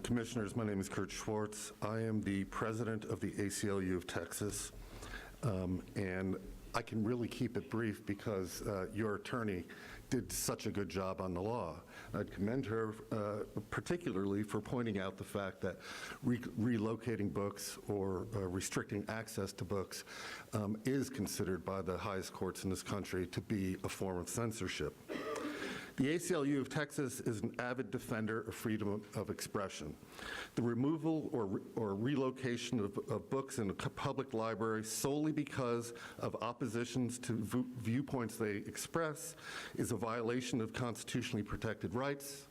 Commissioners, my name is Kurt Schwartz. I am the president of the ACLU of Texas, and I can really keep it brief because your attorney did such a good job on the law. I'd commend her particularly for pointing out the fact that relocating books or restricting access to books is considered by the highest courts in this country to be a form of censorship. The ACLU of Texas is an avid defender of freedom of expression. The removal or relocation of books in a public library solely because of oppositions to viewpoints they express is a violation of constitutionally protected rights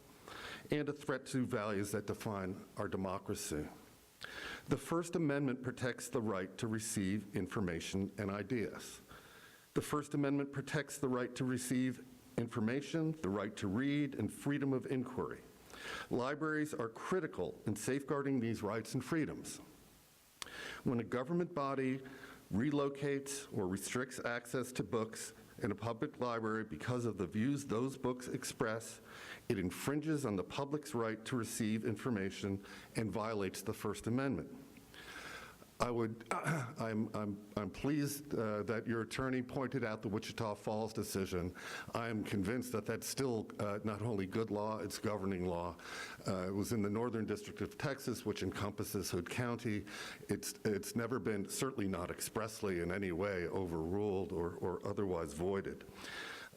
and a threat to values that define our democracy. The First Amendment protects the right to receive information and ideas. The First Amendment protects the right to receive information, the right to read, and freedom of inquiry. Libraries are critical in safeguarding these rights and freedoms. When a government body relocates or restricts access to books in a public library because of the views those books express, it infringes on the public's right to receive information and violates the First Amendment. I'm pleased that your attorney pointed out the Wichita Falls decision. I'm convinced that that's still not only good law, it's governing law. It was in the Northern District of Texas, which encompasses Hood County. It's never been, certainly not expressly in any way, overruled or otherwise voided.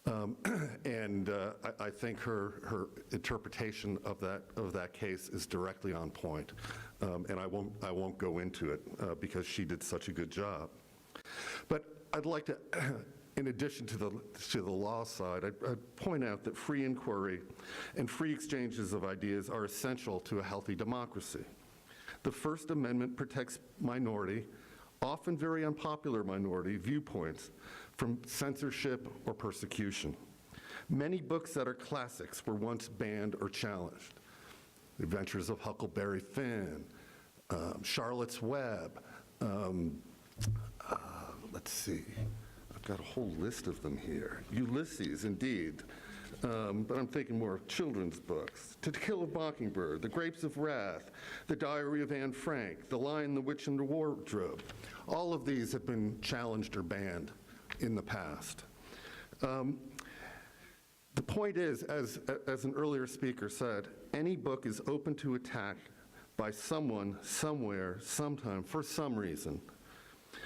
I think her interpretation of that case is directly on point, and I won't go into it because she did such a good job. But I'd like to, in addition to the law side, I'd point out that free inquiry and free exchanges of ideas are essential to a healthy democracy. The First Amendment protects minority, often very unpopular minority, viewpoints from censorship or persecution. Many books that are classics were once banned or challenged. The Adventures of Huckleberry Finn, Charlotte's Web, let's see, I've got a whole list of them here. Ulysses, indeed, but I'm thinking more of children's books. To Kill a Mockingbird, The Grapes of Wrath, The Diary of Anne Frank, The Lion, the Witch, and the Wardrobe. All of these have been challenged or banned in the past. The point is, as an earlier speaker said, any book is open to attack by someone, somewhere, sometime, for some reason.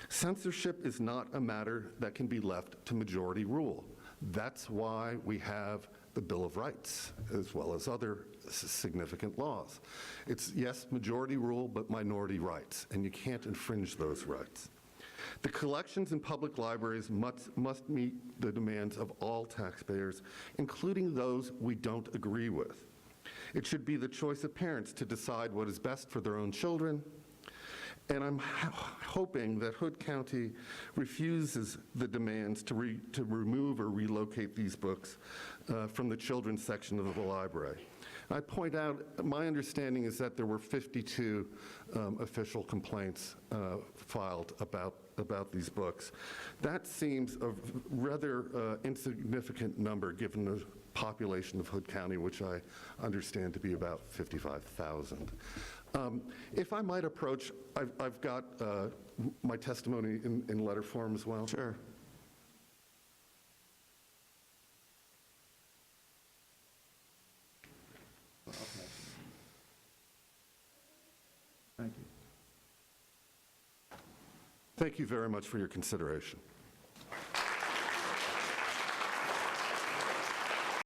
Censorship is not a matter that can be left to majority rule. That's why we have the Bill of Rights, as well as other significant laws. It's, yes, majority rule, but minority rights, and you can't infringe those rights. The collections in public libraries must meet the demands of all taxpayers, including those we don't agree with. It should be the choice of parents to decide what is best for their own children, and I'm hoping that Hood County refuses the demands to remove or relocate these books from the children's section of the library. I point out, my understanding is that there were 52 official complaints filed about these books. That seems a rather insignificant number given the population of Hood County, which I understand to be about 55,000. If I might approach, I've got my testimony in letter form as well. Sure. Thank you very much for your consideration.